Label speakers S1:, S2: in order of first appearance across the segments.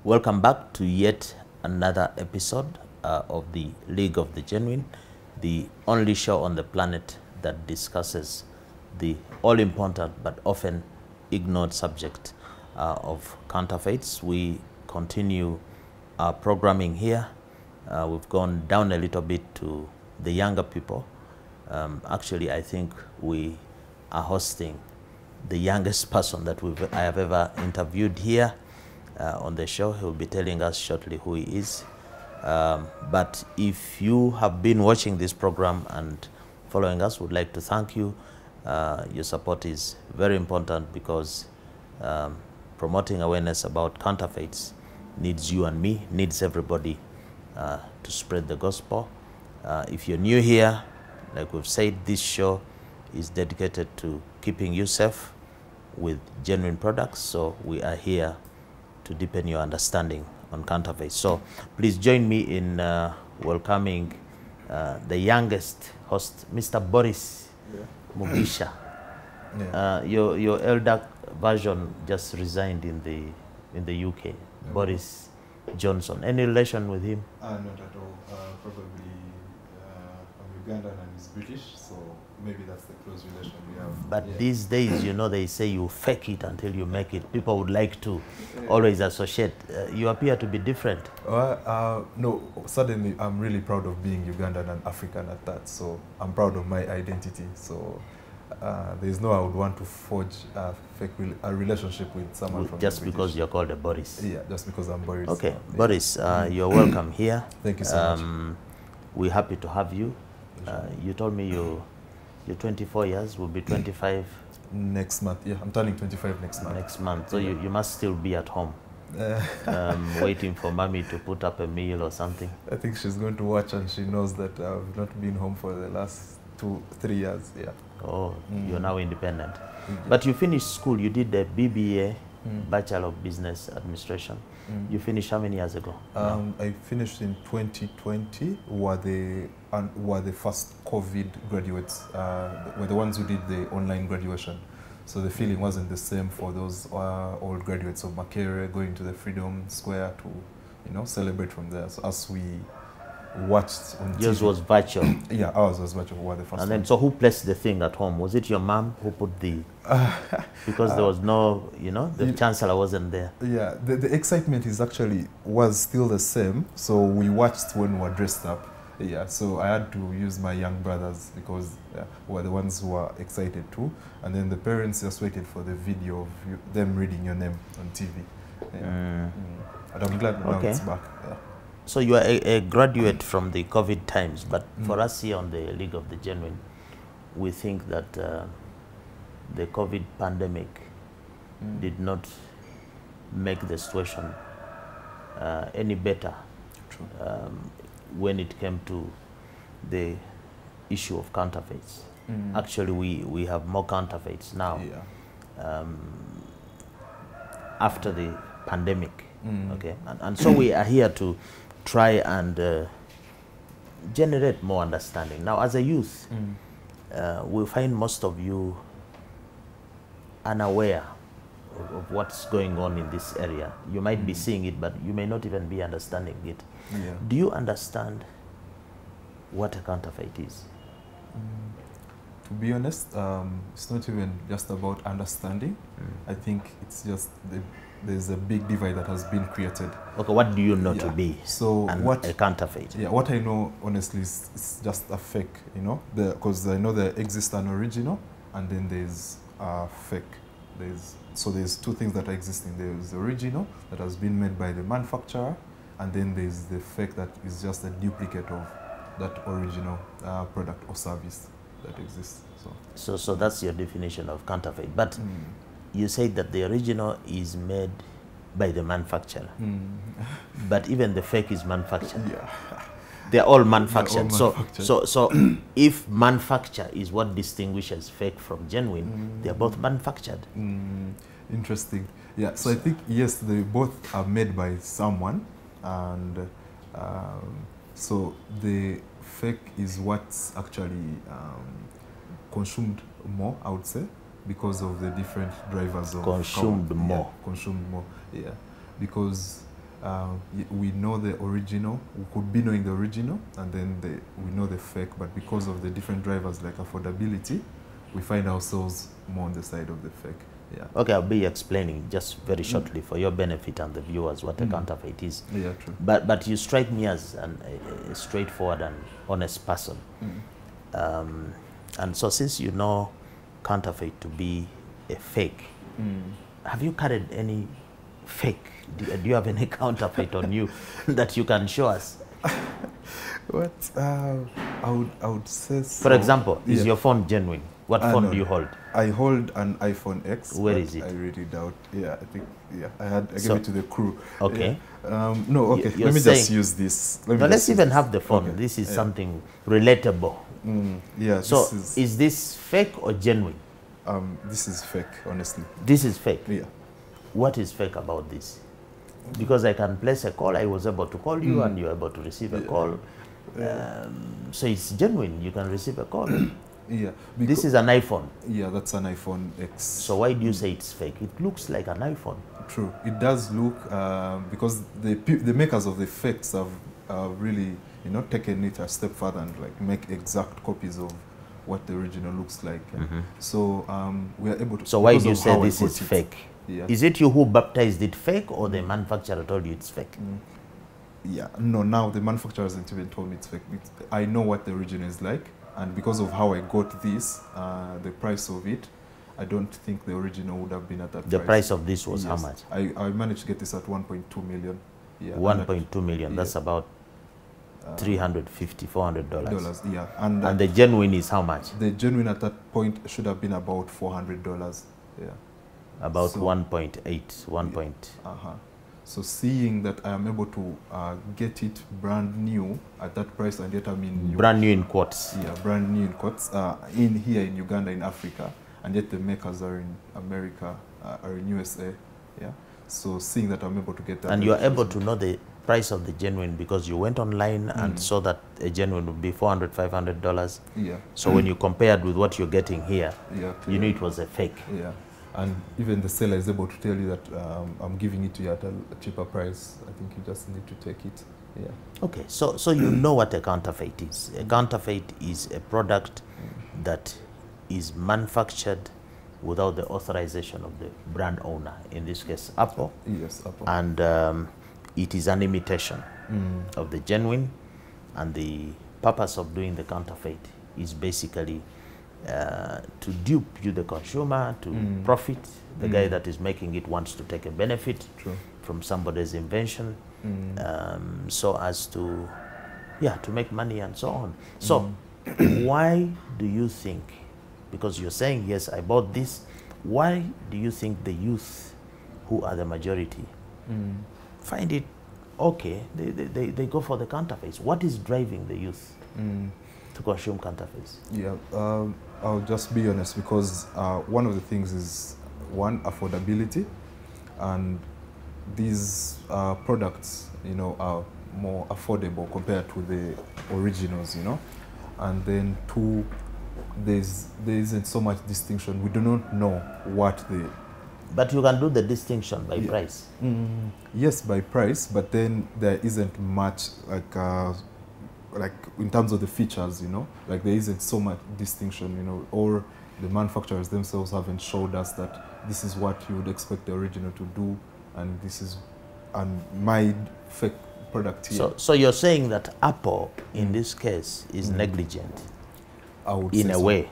S1: Welcome back to yet another episode of the League of the Genuine, the only show on the planet that discusses the all-important but often ignored subject of counterfeits. We continue our programming here. We've gone down a little bit to the younger people. Actually, I think we are hosting the youngest person that I have ever interviewed here on the show. He'll be telling us shortly who he is. But if you have been watching this program and following us, would like to thank you. Your support is very important because promoting awareness about counterfeits needs you and me, needs everybody to spread the gospel. If you're new here, like we've said, this show is dedicated to keeping you safe with genuine products. So we are here to deepen your understanding on counterfeits. So please join me in welcoming the youngest host, Mr. Boris Mugisha. Your elder version just resigned in the UK. Boris Johnson. Any relation with him?
S2: Not at all. Probably I'm Ugandan and he's British, so maybe that's the close relation we have.
S1: But these days, you know, they say you fake it until you make it. People would like to always associate. You appear to be different.
S2: No, suddenly I'm really proud of being Ugandan and African at that. So I'm proud of my identity. So there's no I would want to forge a relationship with someone from
S1: just because you're called a Boris.
S2: Yeah, just because I'm Boris.
S1: Okay, Boris, you're welcome here.
S2: Thank you so much.
S1: We're happy to have you. You told me you're 24 years, will be 25
S2: next month. Yeah, I'm turning 25 next month.
S1: Next month, so you must still be at home, waiting for mommy to put up a meal or something.
S2: I think she's going to watch and she knows that I've not been home for the last 2-3 years. Yeah.
S1: Oh, you're now independent. But you finished school, you did the BBA, Bachelor of Business Administration. You finished how many years ago?
S2: I finished in 2020, were the first COVID graduates, were the ones who did the online graduation. So the feeling wasn't the same for those old graduates of Makerere going to the Freedom Square to, you know, celebrate from there. So as we watched on
S1: Yours
S2: TV,
S1: was virtual.
S2: Yeah, ours was virtual. Were the first.
S1: And then, so who placed the thing at home? Was it your mom who put the? Because there was no, you know, the chancellor wasn't there.
S2: Yeah, the excitement was still the same. So we watched when we were dressed up. Yeah, so I had to use my young brothers because were the ones who were excited too. And then the parents just waited for the video of them reading your name on TV. Yeah. And I'm glad now it's back. Yeah.
S1: So you are a graduate from the COVID times, but for us here on the League of the Genuine, we think that the COVID pandemic did not make the situation any better when it came to the issue of counterfeits. Actually, we have more counterfeits now after the pandemic. Okay, and so we are here to try and generate more understanding. Now, as a youth, we find most of you unaware of what's going on in this area. You might be seeing it, but you may not even be understanding it.
S2: Yeah.
S1: Do you understand what a counterfeit is?
S2: To be honest, it's not even just about understanding. I think it's just there's a big divide that has been created.
S1: Okay, what do you know to be a counterfeit?
S2: Yeah, what I know honestly is just a fake, you know, because I know there exists an original and then there's a fake. There's two things that are existing. There's the original that has been made by the manufacturer, and then there's the fake that is just a duplicate of that original product or service that exists.
S1: So that's your definition of counterfeit. But you said that the original is made by the manufacturer, but even the fake is manufactured.
S2: Yeah.
S1: They're all manufactured.
S2: They're all manufactured.
S1: So if manufacture is what distinguishes fake from genuine, they're both manufactured.
S2: Interesting. Yeah. So I think yes, they both are made by someone, and so the fake is what's actually consumed more, I would say, because of the different drivers of
S1: consumed more.
S2: Yeah, consumed more. Yeah, because We know the original. We could be knowing the original, and then we know the fake. But because of the different drivers like affordability, we find ourselves more on the side of the fake. Yeah.
S1: Okay, I'll be explaining just very shortly for your benefit and the viewers what a counterfeit is.
S2: Yeah, true.
S1: But you strike me as a straightforward and honest person. And so since you know counterfeit to be a fake, have you carried any fake? Do you have any counterfeit on you that you can show us?
S2: What? I would say so.
S1: For example, is your phone genuine? What phone do you hold?
S2: I hold an iPhone X.
S1: Where is it?
S2: I really doubt. Yeah, I think, I gave it to the crew.
S1: Okay.
S2: Yeah. No, okay.
S1: You're
S2: Let me
S1: saying,
S2: just use this.
S1: Let's even have the phone. Okay. This is something relatable.
S2: Yeah.
S1: So, is this fake or genuine?
S2: This is fake, honestly.
S1: This is fake?
S2: Yeah.
S1: What is fake about this? Because I can place a call, I was able to call you and you're able to receive a call. So it's genuine, you can receive a call.
S2: Yeah.
S1: This is an iPhone.
S2: Yeah, that's an iPhone X.
S1: So why do you say it's fake? It looks like an iPhone.
S2: True. It does look, because the makers of the fakes have really, taken it a step further and like make exact copies of what the original looks like. So we are able to. So
S1: why do you say this is fake?
S2: Yeah.
S1: Is it you who baptized it fake, or the manufacturer told you it's fake?
S2: Yeah. No, now the manufacturer hasn't even told me it's fake. I know what the original is like, and because of how I got this, the price of it, I don't think the original would have been at that price.
S1: The price of this was how much?
S2: I managed to get this at 1.2 million. Yeah.
S1: 1.2 million. That's about $350, $400.
S2: Dollars, yeah.
S1: And the genuine is how much?
S2: The genuine at that point should have been about $400. Yeah.
S1: About 1.8, 1.
S2: Yeah. So seeing that I am able to get it brand new at that price, and yet I'm in
S1: brand new in quotes.
S2: Yeah, brand new in quotes. In here in Uganda, in Africa, and yet the makers are in America, are in USA. Yeah. So seeing that I'm able to get that.
S1: And you are able to know the price of the genuine because you went online and saw that a genuine would be $400, $500.
S2: Yeah.
S1: So when you compared with what you're getting here,
S2: yeah,
S1: you knew it was a fake.
S2: Yeah. And even the seller is able to tell you that I'm giving it to you at a cheaper price. I think you just need to take it. Yeah.
S1: Okay, so you know what a counterfeit is. A counterfeit is a product that is manufactured without the authorization of the brand owner, in this case Apple.
S2: Yes, Apple.
S1: And it is an imitation of the genuine, and the purpose of doing the counterfeit is basically to dupe you, the consumer, to profit. The guy that is making it wants to take a benefit from somebody's invention, so as to make money and so on. So why do you think, because you're saying, yes, I bought this, why do you think the youth, who are the majority, find it okay, they go for the counterfeits? What is driving the youth to consume counterfeits?
S2: Yeah, I'll just be honest, because one of the things is, one, affordability, and these products, are more affordable compared to the originals, and then two, there isn't so much distinction. We do not know what the.
S1: But you can do the distinction by price.
S2: Yes, by price, but then there isn't much like in terms of the features, like there isn't so much distinction, or the manufacturers themselves haven't showed us that this is what you would expect the original to do, and this is my fake product here.
S1: So you're saying that Apple, in this case, is negligent,
S2: I would
S1: in
S2: say
S1: a
S2: so.
S1: way.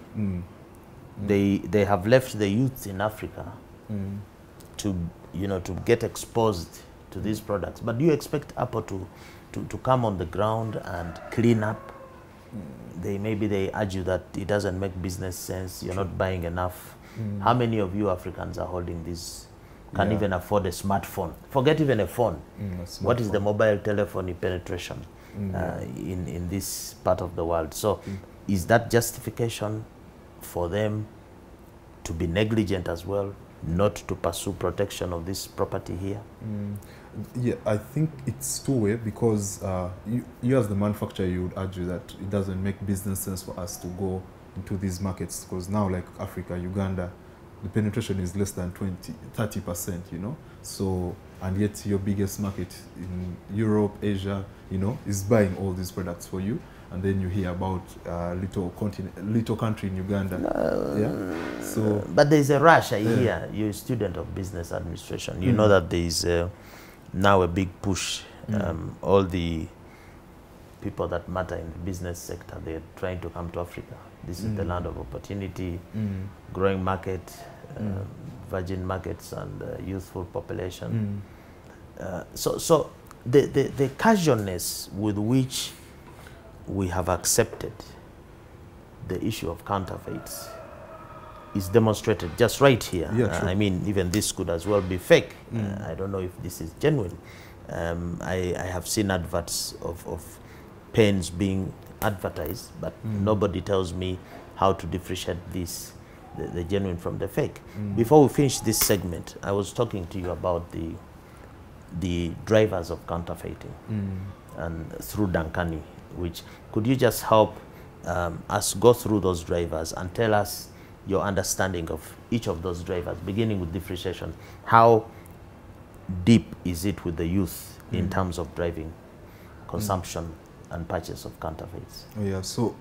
S1: They have left the youth in Africa to get exposed to these products. But do you expect Apple to come on the ground and clean up? Maybe they argue that it doesn't make business sense, you're not buying enough. How many of you Africans are holding this, can even afford a smartphone? Forget even a phone. What is the mobile telephony penetration in this part of the world? So is that justification for them to be negligent as well, not to pursue protection of this property here?
S2: Yeah, I think it's two-way, because you as the manufacturer, you would argue that it doesn't make business sense for us to go into these markets, because now, like Africa, Uganda, the penetration is less than 30%, you know. So, and yet your biggest market in Europe, Asia, you know, is buying all these products for you. And then you hear about little country in Uganda. Yeah. So,
S1: but there's a rush. I hear you're a student of business administration. You know that there is now a big push. All the people that matter in the business sector, they're trying to come to Africa. This is the land of opportunity, growing market, virgin markets, and youthful population. So the casualness with which we have accepted the issue of counterfeits is demonstrated just right here.
S2: Yeah,
S1: I mean, even this could as well be fake. I don't know if this is genuine. I have seen adverts of pens being advertised, but nobody tells me how to differentiate this, the genuine from the fake. Before we finish this segment, I was talking to you about the drivers of counterfeiting and through Dankani, which could you just help us go through those drivers and tell us your understanding of each of those drivers, beginning with differentiation. How deep is it with the youth in terms of driving consumption and purchase of counterfeits?
S2: Oh, yeah, so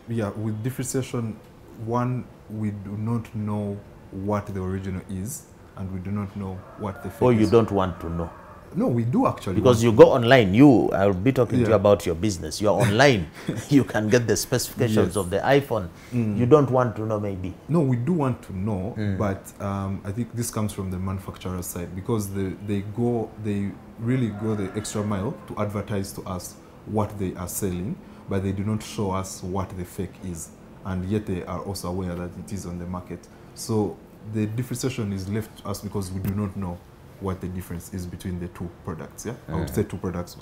S2: yeah, with differentiation, one, we do not know what the original is, and we do not know what the fake
S1: Or you
S2: is.
S1: don't want to know?
S2: No, we do actually.
S1: Because you go online, I'll be talking to you about your business. You're online, you can get the specifications of the iPhone. You don't want to know maybe?
S2: No, we do want to know, but I think this comes from the manufacturer side, because they really go the extra mile to advertise to us what they are selling, but they do not show us what the fake is. And yet they are also aware that it is on the market. So the differentiation is left to us because we do not know what the difference is between the two products. Yeah, I would say two products,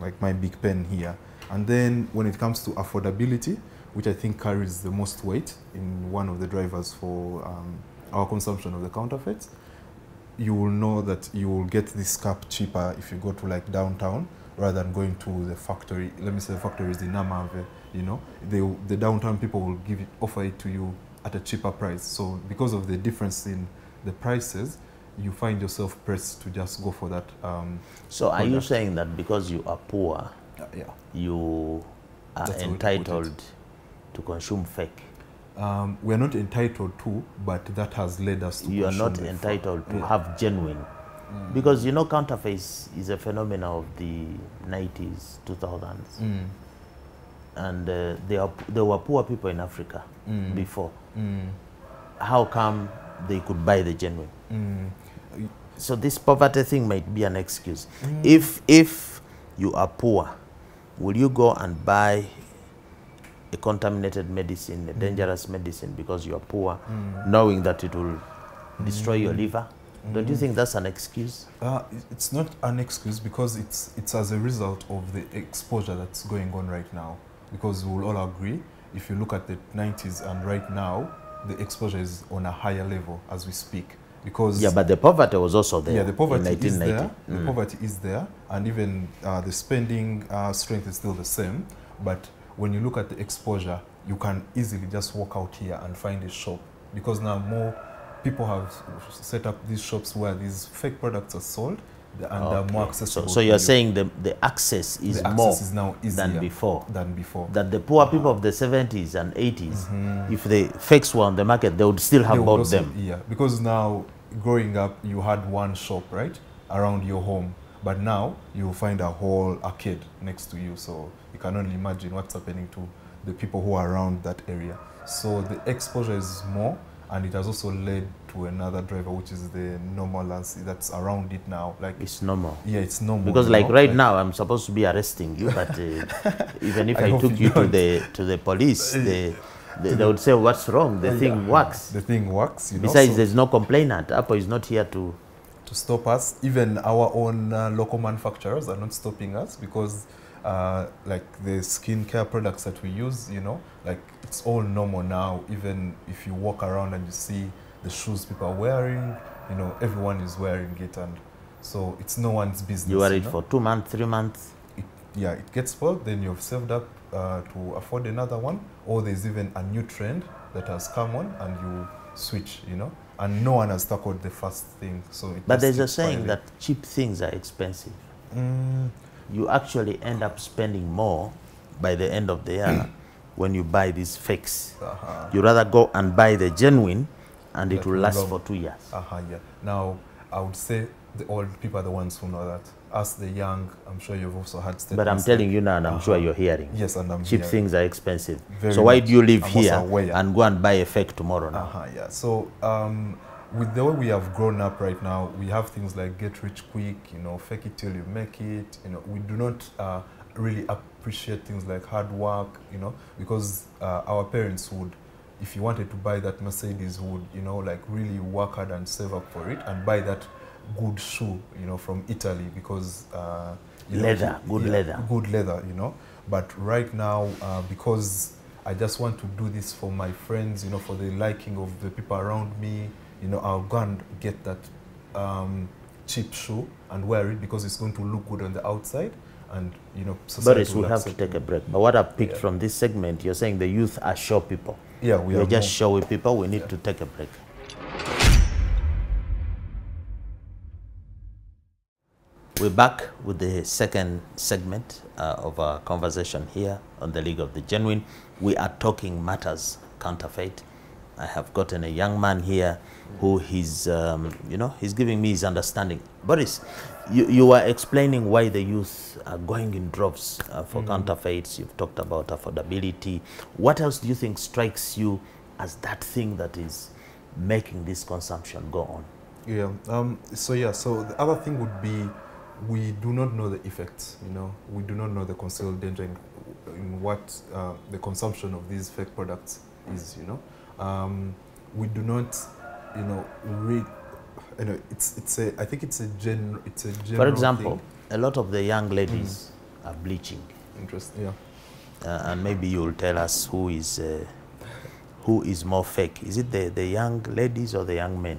S2: like my big pen here. And then when it comes to affordability, which I think carries the most weight in one of the drivers for our consumption of the counterfeits, you will know that you will get this cap cheaper if you go to like downtown rather than going to the factory. Let me say the factory is in Namave. You know, the downtown people will offer it to you at a cheaper price. So because of the difference in the prices, you find yourself pressed to just go for that.
S1: So are you saying that because you are poor, you are entitled to consume fake?
S2: We are not entitled to, but that has led us to.
S1: You are not entitled to have genuine. Because you know, counterfeits is a phenomenon of the 90s, 2000s. And there were poor people in Africa before. How come they could buy the genuine? So this poverty thing might be an excuse. If you are poor, will you go and buy a contaminated medicine, a dangerous medicine, because you are poor, knowing that it will destroy your liver? Don't you think that's an excuse?
S2: It's not an excuse, because it's as a result of the exposure that's going on right now. Because we'll all agree, if you look at the 90s and right now, the exposure is on a higher level as we speak. Because
S1: but the poverty was also there.
S2: Yeah, the poverty
S1: in 1990.
S2: is there. The poverty is there, and even the spending strength is still the same. But when you look at the exposure, you can easily just walk out here and find a shop, because now more people have set up these shops where these fake products are sold, and are more accessible.
S1: So you're saying the access is more
S2: now
S1: than before?
S2: Than before.
S1: That the poor people of the 70s and 80s, if the fakes were on the market, they would still have bought them.
S2: Yeah, because now, growing up, you had one shop, right, around your home. But now, you'll find a whole arcade next to you. So you can only imagine what's happening to the people who are around that area. So the exposure is more, and it has also led to another driver, which is the normalcy that's around it now. Like,
S1: it's normal.
S2: Yeah, it's normal.
S1: Because like right now, I'm supposed to be arresting you, but even if I took you to the police, they would say, what's wrong? The thing works.
S2: The thing works.
S1: Besides, there's no complainant. Apple is not here to
S2: stop us. Even our own local manufacturers are not stopping us, because like the skincare products that we use, you know, like it's all normal now. Even if you walk around and you see the shoes people are wearing, you know, everyone is wearing it, and so it's no one's business.
S1: You wear it for 2 months, 3 months.
S2: It gets spoiled. Then you've saved up to afford another one, or there's even a new trend that has come on, and you switch, you know, and no one has tackled the first thing. So it
S1: But
S2: just
S1: there's a
S2: keeps
S1: saying
S2: piling.
S1: that cheap things are expensive.
S2: Mm,
S1: You actually end up spending more by the end of the year when you buy these fakes. You rather go and buy the genuine, and it
S2: That
S1: will
S2: will
S1: last
S2: long-
S1: for 2 years.
S2: yeah. Now, I would say the old people are the ones who know that. Us, the young, I'm sure you've also had statements.
S1: But I'm telling
S2: like,
S1: you now, and I'm sure you're hearing.
S2: Yes, and I'm
S1: Cheap
S2: hearing.
S1: things are expensive.
S2: Very
S1: So why
S2: much.
S1: do you live
S2: I'm also
S1: here
S2: aware.
S1: and go and buy a fake tomorrow now?
S2: Yeah. So with the way we have grown up right now, we have things like get rich quick, you know, fake it till you make it. You know, we do not really appreciate things like hard work, you know, because our parents would, if you wanted to buy that Mercedes, would, you know, like really work hard and save up for it and buy that good shoe, you know, from Italy because
S1: Leather, good leather,
S2: you know. But right now, because I just want to do this for my friends, you know, for the liking of the people around me, you know, I'll go and get that cheap shoe and wear it because it's going to look good on the outside, and you know, society
S1: Boris, we
S2: will
S1: have to
S2: accept
S1: take
S2: me.
S1: a break. But what I've picked from this segment, you're saying the youth are show people.
S2: Yeah, we
S1: We're
S2: are
S1: just
S2: more.
S1: showy people. We need to take a break. We're back with the second segment of our conversation here on the League of the Genuine. We are talking matters counterfeit. I have gotten a young man here who he's, you know, he's giving me his understanding. Boris, you were explaining why the youth are going in droves for counterfeits. You've talked about affordability. What else do you think strikes you as that thing that is making this consumption go on?
S2: Yeah. So the other thing would be, we do not know the effects. You know, we do not know the concealed danger in what the consumption of these fake products is. You know, we do not, you know, read. You know, I think it's a general.
S1: For example,
S2: thing.
S1: a lot of the young ladies are bleaching.
S2: Interesting. Yeah.
S1: And maybe you'll tell us who is more fake. Is it the young ladies or the young men?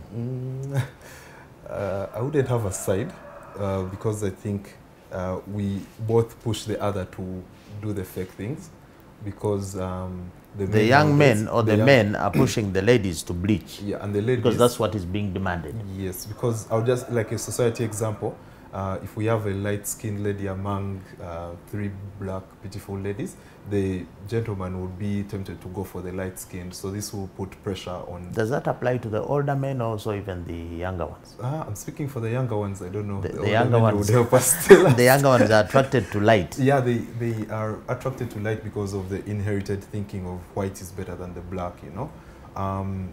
S2: I wouldn't have a side because I think we both push the other to do the fake things, because
S1: the young men or the men are pushing the ladies to bleach.
S2: Yeah, and the ladies,
S1: because that's what is being demanded.
S2: Yes, because I'll just, like a society example, if we have a light-skinned lady among 3 black beautiful ladies, the gentleman would be tempted to go for the light skin. So this will put pressure on.
S1: Does that apply to the older men or also even the younger ones?
S2: I'm speaking for the younger ones. I don't know.
S1: The younger ones
S2: would help us tell us.
S1: The younger ones are attracted to light.
S2: Yeah, they are attracted to light because of the inherited thinking of white is better than the black, you know.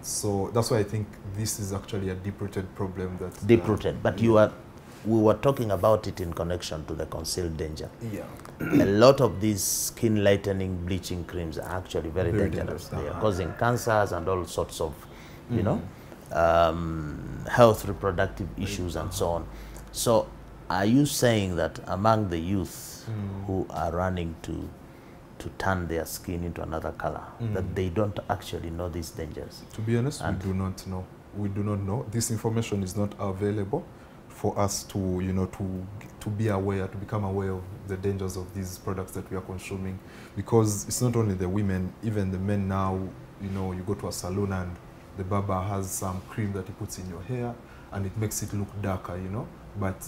S2: So that's why I think this is actually a deep-rooted problem. That
S1: deep-rooted, but we were talking about it in connection to the concealed danger.
S2: Yeah.
S1: A lot of these skin lightening bleaching creams are actually very dangerous. They are causing cancers and all sorts of, you know, health, reproductive issues and so on. So are you saying that among the youth who are running to turn their skin into another color, that they don't actually know these dangers?
S2: To be honest, we do not know. We do not know. This information is not available for us to, you know, to be aware, to become aware of the dangers of these products that we are consuming. Because it's not only the women, even the men now, you know, you go to a salon and the barber has some cream that he puts in your hair and it makes it look darker, you know, but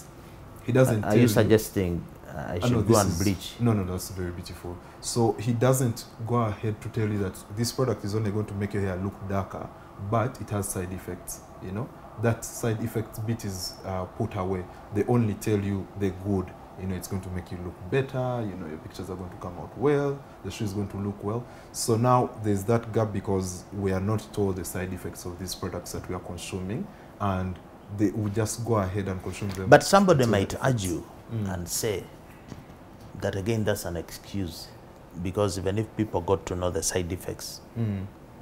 S2: he doesn't
S1: Are you suggesting I should go and bleach?
S2: No, that's very beautiful. So he doesn't go ahead to tell you that this product is only going to make your hair look darker, but it has side effects, you know. That side effect bit is put away. They only tell you the good. You know, it's going to make you look better. You know, your pictures are going to come out well. The shoe is going to look well. So now there's that gap because we are not told the side effects of these products that we are consuming, and they will just go ahead and consume them.
S1: But somebody might argue and say that again, that's an excuse, because even if people got to know the side effects,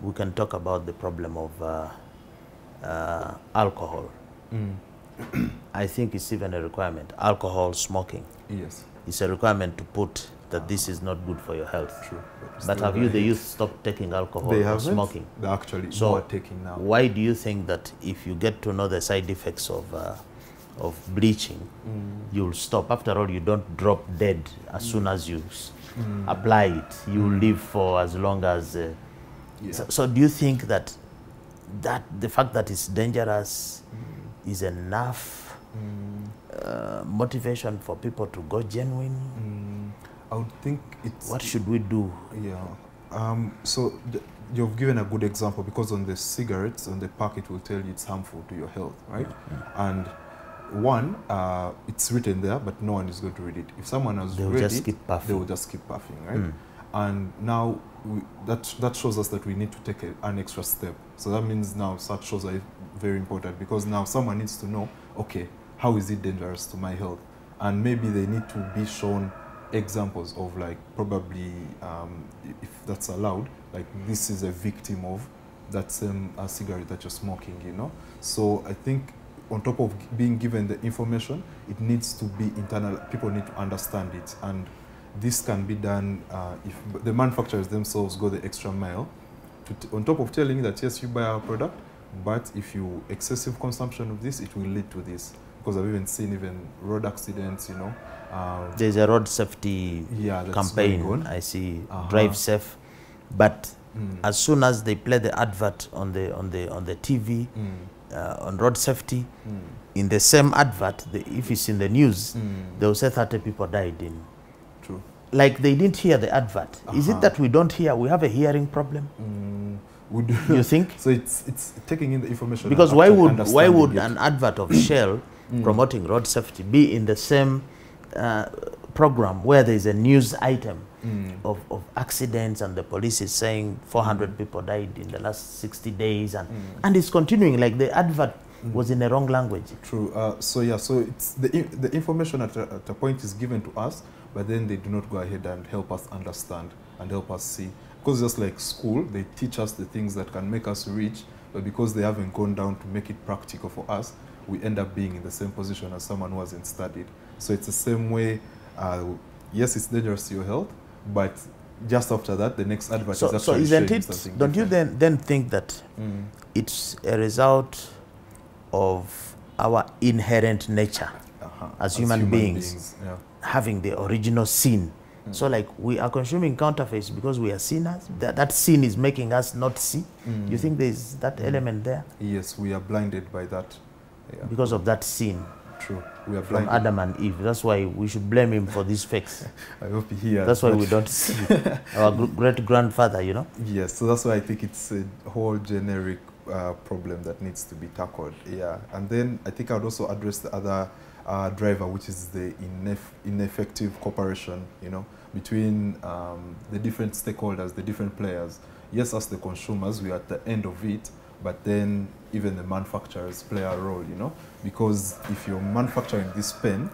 S1: we can talk about the problem of alcohol. I think it's even a requirement. Alcohol, smoking.
S2: Yes.
S1: It's a requirement to put that this is not good for your health.
S2: True.
S1: But have you, the youth, stopped taking alcohol or smoking?
S2: They're actually
S1: so
S2: taking now.
S1: Why do you think that if you get to know the side effects of bleaching, you'll stop? After all, you don't drop dead as soon as you apply it. You live for as long as... So do you think that that the fact that it's dangerous is enough motivation for people to go genuine?
S2: I would think it's...
S1: What should we do?
S2: Yeah. So you've given a good example, because on the cigarettes, on the pack, it will tell you it's harmful to your health, right? And one, it's written there, but no one is going to read it. If someone has read it, they will just keep puffing, right? And now that shows us that we need to take an extra step. So that means now such shows are very important, because now someone needs to know, okay, how is it dangerous to my health? And maybe they need to be shown examples of, like, probably, if that's allowed, like, this is a victim of that same cigarette that you're smoking, you know? So I think on top of being given the information, it needs to be internal. People need to understand it. And this can be done if the manufacturers themselves go the extra mile on top of telling you that, yes, you buy our product, but if you excessive consumption of this, it will lead to this. Because I've even seen road accidents, you know.
S1: There's a road safety campaign. I see, drive safe, but as soon as they play the advert on the TV on road safety, in the same advert, if it's in the news, they will say 30 people died in.
S2: True.
S1: Like they didn't hear the advert. Is it that we don't hear? We have a hearing problem. You think?
S2: So it's taking in the information.
S1: Because why would an advert of Shell promoting road safety be in the same program where there is a news item of accidents, and the police is saying 400 people died in the last 60 days, and it's continuing like the advert was in the wrong language? True.
S2: So it's the information at a point is given to us, but then they do not go ahead and help us understand and help us see. Because just like school, they teach us the things that can make us rich, but because they haven't gone down to make it practical for us, we end up being in the same position as someone who hasn't studied. So it's the same way. Yes, it's dangerous to your health, but just after that, the next advert is actually showing something different.
S1: Don't you then think that it's a result of our inherent nature as human beings having the original sin? So like we are consuming counterfeits because we are sinners. That sin is making us not see. You think there's that element there?
S2: Yes, we are blinded by that. Yeah.
S1: Because of that sin.
S2: True. We are
S1: from Adam and Eve. That's why we should blame him for these fakes.
S2: I hope he hears.
S1: That's why we don't see our great-grandfather, you know?
S2: Yes, so that's why I think it's a whole generic problem that needs to be tackled. Yeah, and then I think I would also address the other driver, which is the ineffective cooperation, you know, between the different stakeholders, the different players. Yes, as the consumers, we are at the end of it, but then even the manufacturers play a role, you know, because if you're manufacturing this pen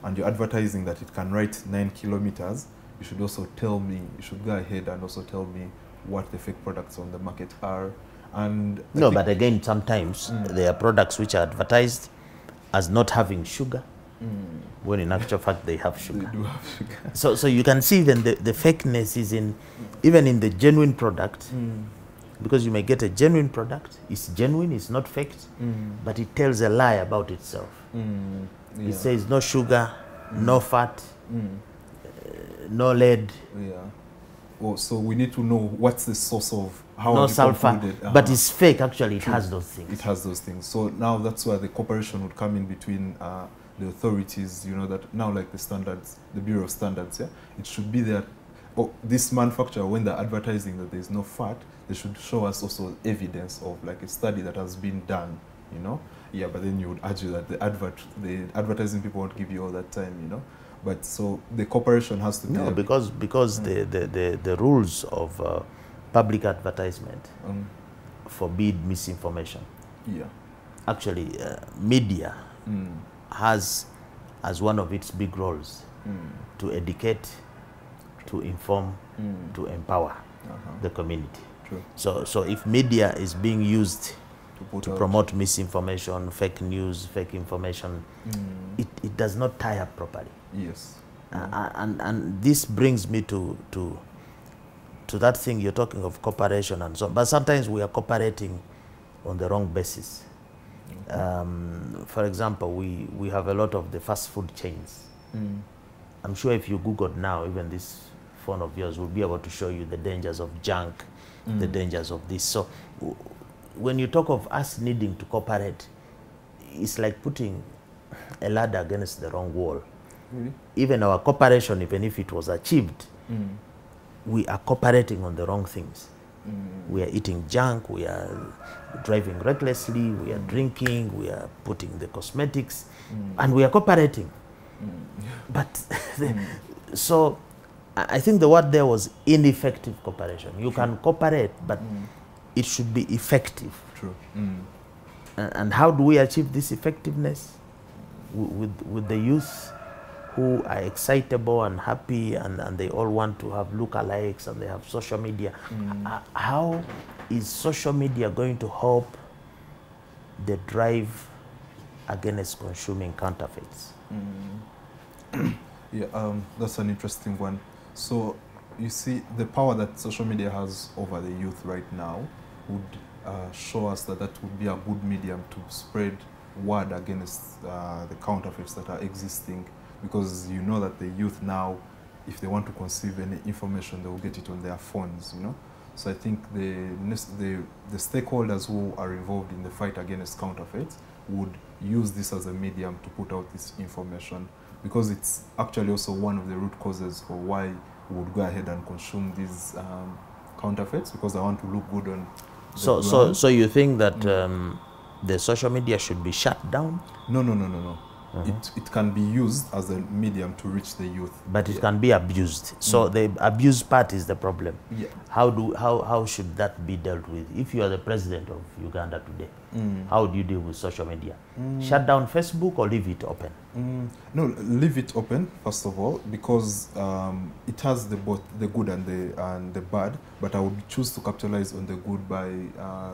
S2: and you're advertising that it can write 9 kilometers, you should also tell me, you should go ahead and also tell me what the fake products on the market are. And
S1: no, but again, sometimes there are products which are advertised as not having sugar, when in actual fact they have sugar.
S2: They do have sugar.
S1: So you can see then the fakeness is in, even in the genuine product, because you may get a genuine product, it's genuine, it's not faked, but it tells a lie about itself. Yeah. It says no sugar, no fat, no lead.
S2: Yeah. Oh, so we need to know what's the source of how
S1: no sulfur, but it's fake. Actually, it has those things.
S2: It has those things. So now that's where the cooperation would come in between the authorities. You know that now, like the standards, the Bureau of Standards. Yeah, it should be there. Oh, this manufacturer, when they're advertising that there's no fat, they should show us also evidence of like a study that has been done. You know. Yeah, but then you would argue that the advertising people won't give you all that time. You know. But so the cooperation has to be
S1: no, because the rules of public advertisement forbid misinformation.
S2: Yeah.
S1: Actually, media has as one of its big roles to educate, to inform, to empower the community.
S2: True.
S1: So if media is being used to promote misinformation, fake news, fake information, it does not tie up properly.
S2: Yes.
S1: And this brings me to that thing you're talking of, cooperation and so on. But sometimes we are cooperating on the wrong basis. For example, we have a lot of the fast food chains. I'm sure if you Googled now, even this phone of yours will be able to show you the dangers of junk, the dangers of this. So when you talk of us needing to cooperate, it's like putting a ladder against the wrong wall.
S2: Really?
S1: Even our cooperation, even if it was achieved, we are cooperating on the wrong things. We are eating junk, we are driving recklessly, we are drinking, we are putting the cosmetics, and we are cooperating. But so I think the word there was ineffective cooperation. You can cooperate, but it should be effective.
S2: True.
S1: And how do we achieve this effectiveness? With the youth who are excitable and happy, and they all want to have lookalikes, and they have social media. How is social media going to help the drive against consuming counterfeits?
S2: Yeah, that's an interesting one. So you see, the power that social media has over the youth right now would show us that that would be a good medium to spread word against the counterfeits that are existing, because you know that the youth now, if they want to conceive any information, they will get it on their phones, you know. So I think the stakeholders who are involved in the fight against counterfeits would use this as a medium to put out this information, because it's actually also one of the root causes for why we would go ahead and consume these counterfeits, because I want to look good on the ground.
S1: So you think that the social media should be shut down?
S2: No. It can be used as a medium to reach the youth.
S1: But it can be abused. So the abuse part is the problem.
S2: Yeah.
S1: How should that be dealt with? If you are the president of Uganda today, how do you deal with social media? Shut down Facebook or leave it open?
S2: No, leave it open first of all, because it has both the good and the bad. But I would choose to capitalize on the good by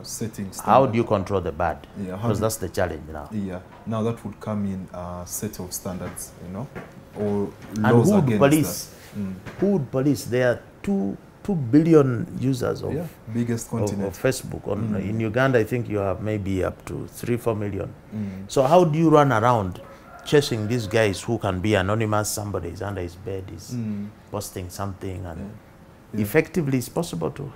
S2: setting standards.
S1: How do you control the bad?
S2: Yeah,
S1: because that's the challenge now.
S2: Yeah, now that would come in a set of standards, you know, or
S1: And
S2: laws
S1: who would
S2: against
S1: police?
S2: that.
S1: Who would police? There are 2 billion users of,
S2: biggest continent.
S1: of Facebook. In Uganda, I think you have maybe up to 3-4 million. So how do you run around chasing these guys who can be anonymous? Somebody is under his bed, is posting something, and effectively it's possible to?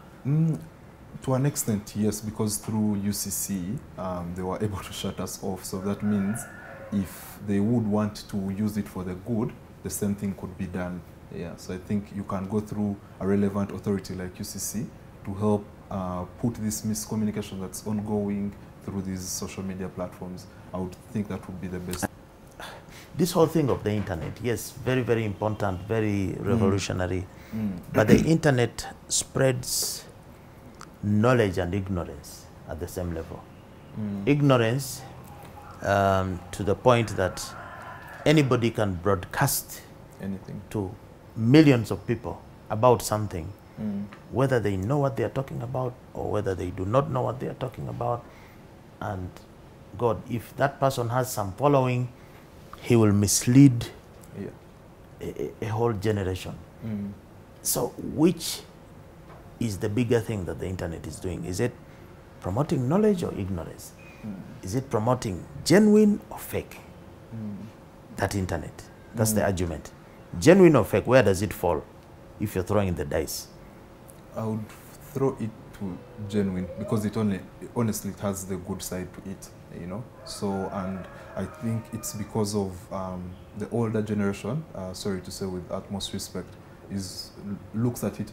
S2: To an extent, yes, because through UCC, they were able to shut us off. So that means if they would want to use it for the good, the same thing could be done. Yeah, so I think you can go through a relevant authority like UCC to help put this miscommunication that's ongoing through these social media platforms. I would think that would be the best.
S1: This whole thing of the internet, yes, very, very important, very revolutionary. But the internet spreads knowledge and ignorance at the same level. Ignorance to the point that anybody can broadcast
S2: Anything
S1: to millions of people about something, whether they know what they are talking about or whether they do not know what they are talking about. And God, if that person has some following, he will mislead a whole generation. So which is the bigger thing that the internet is doing? Is it promoting knowledge or ignorance? Is it promoting genuine or fake? That internet, that's the argument. Genuine or fake, where does it fall if you're throwing the dice? I
S2: would throw it to genuine, because it honestly it has the good side to it, you know. So, and I think it's because of the older generation, sorry to say with utmost respect, looks at it,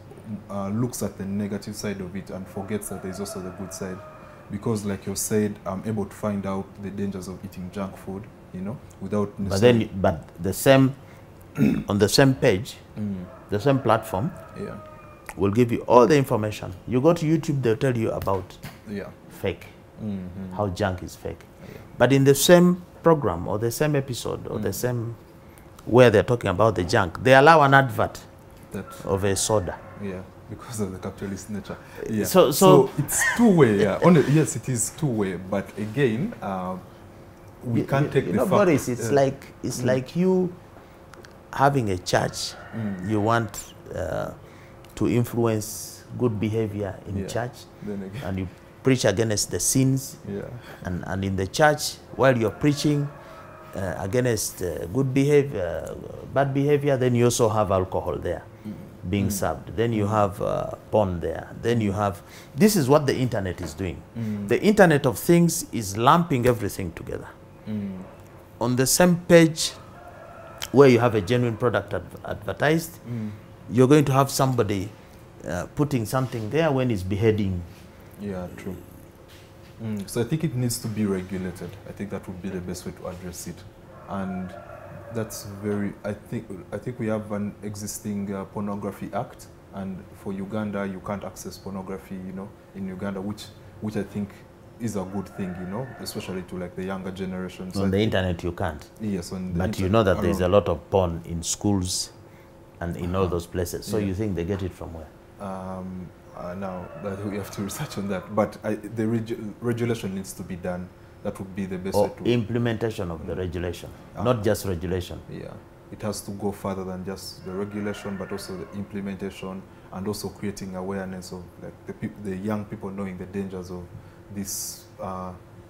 S2: looks at the negative side of it and forgets that there's also the good side. Because like you said, I'm able to find out the dangers of eating junk food, you know, without necessarily...
S1: But the same, on the same page, the same platform, will give you all the information. You go to YouTube, they'll tell you about fake, how junk is fake. But in the same program or the same episode or the same where they're talking about the junk, they allow an advert of a soda.
S2: Yeah, because of the capitalist nature.
S1: Yeah.
S2: So it's two-way. Yeah, yes, it is two-way. But again, we can't take the fact.
S1: Boris, it's like you having a church. You want to influence good behavior in church, and you preach against the sins. And in the church, while you're preaching against good behavior, bad behavior, then you also have alcohol there. being served. Then you have porn there. Then you have, this is what the internet is doing. The Internet of Things is lumping everything together. On the same page where you have a genuine product advertised, you're going to have somebody putting something there when he's beheading.
S2: Yeah, true. So I think it needs to be regulated. I think that would be the best way to address it. And that's very, I think we have an existing pornography act, and for Uganda you can't access pornography, you know, in Uganda, which I think is a good thing, you know, especially to like the younger generations.
S1: On the internet you can't.
S2: Yes, on the
S1: but you know that there's a lot of porn in schools and in all those places. So you think they get it from where?
S2: Now that we have to research on that, but the regulation needs to be done. That would be the best way to...
S1: implementation of the regulation, not just regulation.
S2: Yeah, it has to go further than just the regulation, but also the implementation, and also creating awareness of like the young people knowing the dangers of this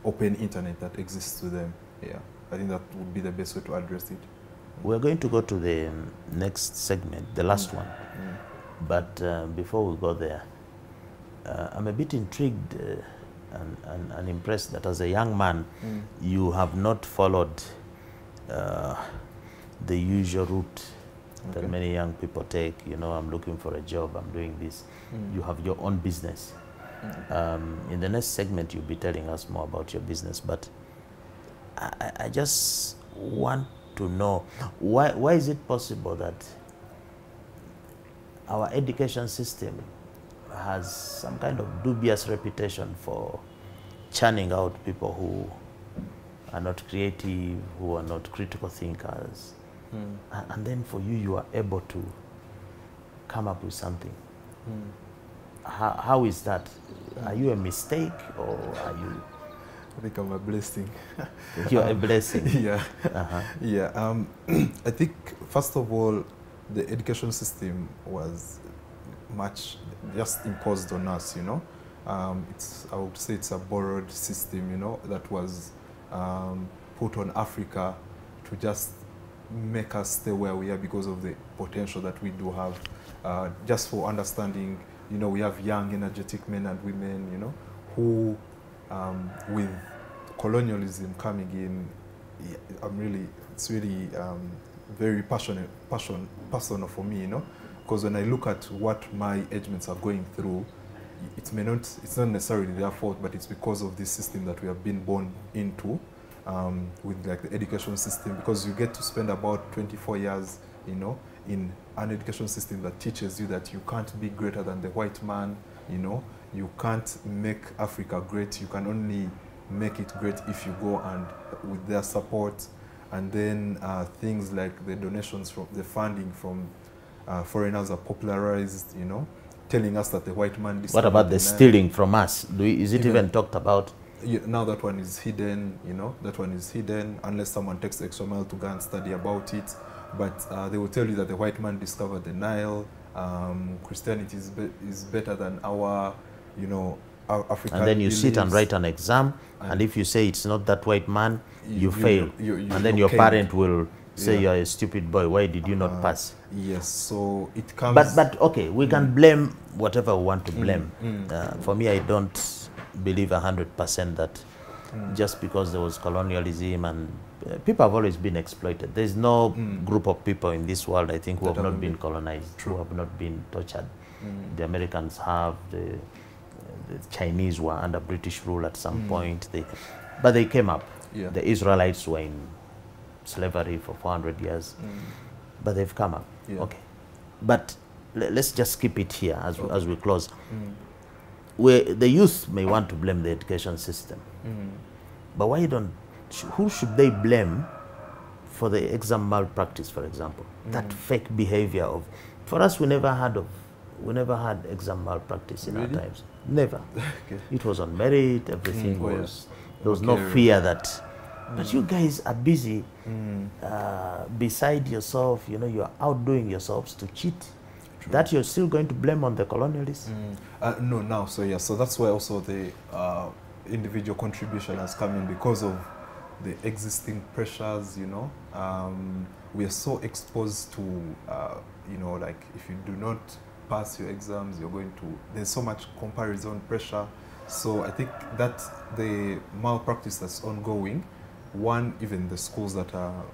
S2: open internet that exists to them. Yeah, I think that would be the best way to address it.
S1: We're going to go to the next segment, the last one. But before we go there, I'm a bit intrigued and impressed that as a young man, you have not followed the usual route that many young people take. You know, I'm looking for a job, I'm doing this. You have your own business. In the next segment, you'll be telling us more about your business, but I just want to know, why is it possible that our education system has some kind of dubious reputation for churning out people who are not creative, who are not critical thinkers, and then for you, you are able to come up with something. How is that? Are you a mistake, or are you?
S2: I think I'm a blessing.
S1: You're a blessing.
S2: Yeah. Yeah. I think first of all, the education system was much just imposed on us, you know. I would say it's a borrowed system, you know, that was put on Africa to just make us stay where we are because of the potential that we do have. Just for understanding, you know, we have young, energetic men and women, you know, who, with colonialism coming in, it's really very personal for me, you know, because when I look at what my age mates are going through, it's not necessarily their fault, but it's because of this system that we have been born into, with like the education system, because you get to spend about 24 years, you know, in an education system that teaches you that you can't be greater than the white man, you know, you can't make Africa great, you can only make it great if you go and with their support. And then things like the donations from the funding from foreigners are popularized, you know, telling us that the white man...
S1: What about the stealing from us? Is it even talked about?
S2: Yeah, now that one is hidden, you know, that one is hidden unless someone takes the extra mile to go and study about it. But they will tell you that the white man discovered the Nile, Christianity is better than our, you know, our African
S1: And then you
S2: beliefs.
S1: sit and write an exam, and if you say it's not that white man, you fail. And then
S2: you
S1: your
S2: failed.
S1: parent will say you're a stupid boy, why did you not pass?
S2: Yes, so it comes...
S1: But okay, we can blame whatever we want to blame. For me, I don't believe 100% that just because there was colonialism and people have always been exploited. There's no group of people in this world, I think, who have not been colonized, who have not been tortured. The Americans have, the Chinese were under British rule at some point, but they came up. The Israelites were in slavery for 400 years, but they've come up. Okay, but let's just keep it here as we close. Where the youth may want to blame the education system, but who should they blame for the exam malpractice, for example? That fake behavior of, for us, we never had exam malpractice in our times. Never. It was on merit, everything was, there was no fear that, but you guys are busy beside yourself, you know, you're outdoing yourselves to cheat. That you're still going to blame on the colonialists?
S2: No, now, so that's why also the individual contribution has come in, because of the existing pressures, you know. We are so exposed to, you know, like if you do not pass your exams, you're going to, there's so much comparison pressure. So I think that the malpractice that's ongoing, one, even the schools that are,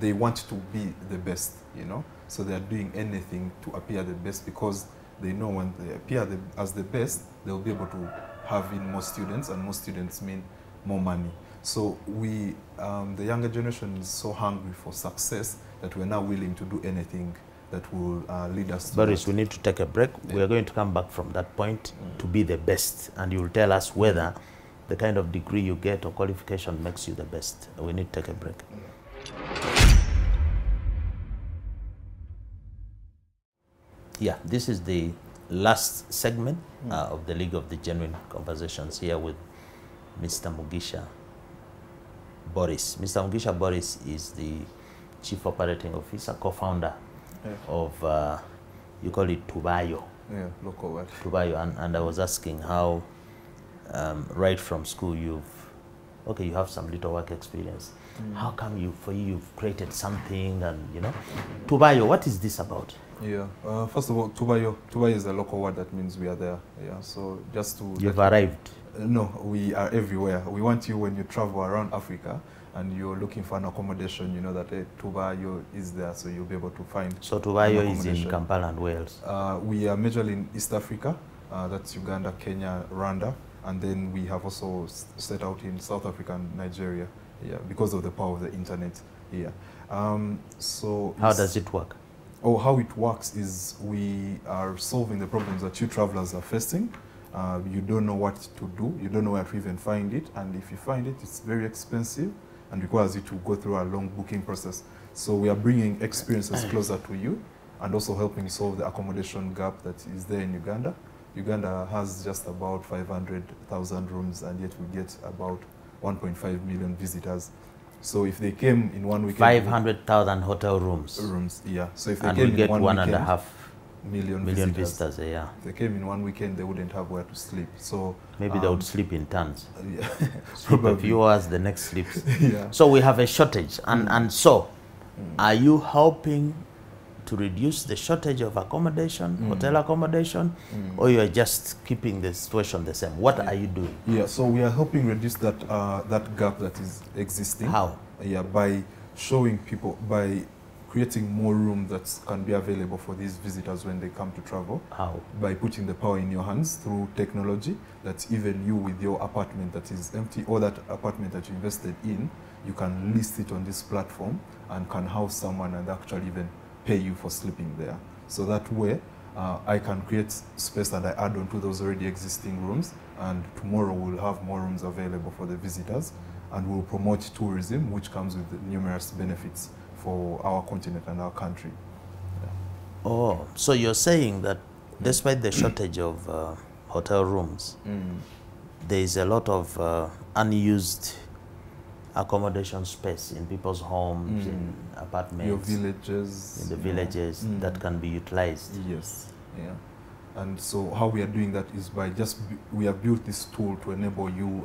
S2: they want to be the best, you know, so they're doing anything to appear the best because they know when they appear as the best, they'll be able to have in more students, and more students mean more money. So we, the younger generation is so hungry for success that we're now willing to do anything that will lead us to
S1: Boris,
S2: that.
S1: we need to take a break. Yeah. We are going to come back from that point to be the best, and you will tell us whether the kind of degree you get or qualification makes you the best. We need to take a break. Yeah, this is the last segment of the League of the Genuine Conversations here with Mr. Mugisha Boris. Mr. Mugisha Boris is the Chief Operating Officer, co-founder of, you call it Tubayo.
S2: Yeah, local work.
S1: Tubayo, and I was asking how, right from school, you have some little work experience. How come you've created something, and you know, Tubayo, what is this about?
S2: Yeah, first of all, Tubayo is a local word that means we are there. Yeah, so just to...
S1: You've arrived.
S2: No, we are everywhere. We want you when you travel around Africa and you're looking for an accommodation, you know that Tubayo is there, so you'll be able to find.
S1: So Tubayo is in Kampala and Wales?
S2: We are majorly in East Africa, that's Uganda, Kenya, Rwanda, and then we have also set out in South Africa and Nigeria, yeah, because of the power of the internet. Yeah. So
S1: how does it work?
S2: Oh, how it works is we are solving the problems that you travelers are facing. You don't know what to do, you don't know where to even find it, and if you find it, it's very expensive and requires you to go through a long booking process. So we are bringing experiences closer to you and also helping solve the accommodation gap that is there in Uganda. Uganda has just about 500,000 rooms, and yet we get about 1.5 million visitors. So if they came in one weekend...
S1: 500,000 hotel rooms.
S2: Yeah. So if they
S1: and
S2: came
S1: we get
S2: in one weekend,
S1: 1.5
S2: million
S1: visitors a year.
S2: If they came in one weekend, they wouldn't have where to sleep. So
S1: maybe they would sleep in tons.
S2: Yeah.
S1: Sleep a few hours, the next sleeps.
S2: Yeah.
S1: So we have a shortage, and so are you helping to reduce the shortage of accommodation, hotel accommodation, or you are just keeping the situation the same? What are you doing?
S2: Yeah, so we are helping reduce that that gap that is existing.
S1: How?
S2: Yeah, by showing people, by creating more room that can be available for these visitors when they come to travel.
S1: How?
S2: By putting the power in your hands through technology, that even you with your apartment that is empty, or that apartment that you invested in, you can list it on this platform and can house someone and actually even pay you for sleeping there. So that way, I can create space and I add on to those already existing rooms, and tomorrow we'll have more rooms available for the visitors, and we'll promote tourism, which comes with numerous benefits for our continent and our country. Yeah.
S1: Oh, so you're saying that despite the shortage of hotel rooms, there is a lot of unused accommodation space in people's homes, in apartments,
S2: your villages,
S1: in the villages that can be utilized.
S2: Yes, yeah. And so how we are doing that is by we have built this tool to enable you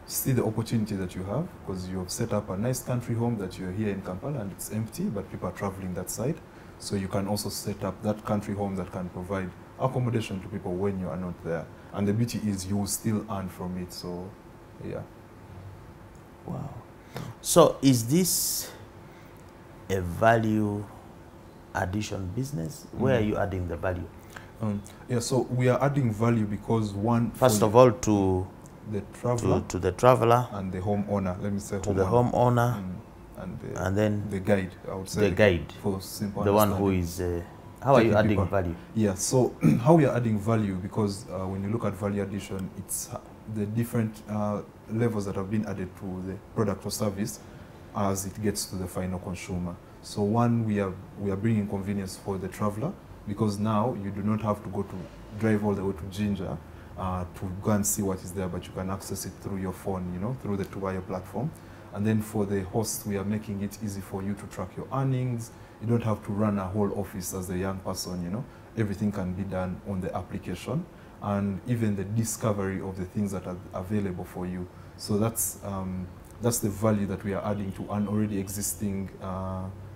S2: see the opportunity that you have, because you have set up a nice country home that you're here in Kampala and it's empty, but people are traveling that side. So you can also set up that country home that can provide accommodation to people when you are not there. And the beauty is you will still earn from it. So, yeah.
S1: Wow. So is this a value addition business? Where are you adding the value?
S2: Yeah, so we are adding value because
S1: first of all, to
S2: the traveler,
S1: to the traveler,
S2: and the homeowner. Let me say
S1: to the homeowner, and then
S2: the guide. I would say
S1: the guide,
S2: for simple
S1: the one who is. How are you adding value?
S2: Yeah, so how we are adding value, because when you look at value addition, it's the different levels that have been added to the product or service as it gets to the final consumer. So one, we are bringing convenience for the traveler, because now you do not have to drive all the way to Ginger to go and see what is there, but you can access it through your phone, you know, through the Tubayo platform. And then for the host, we are making it easy for you to track your earnings. You don't have to run a whole office as a young person, you know. Everything can be done on the application, and even the discovery of the things that are available for you. So that's that's the value that we are adding to an already existing,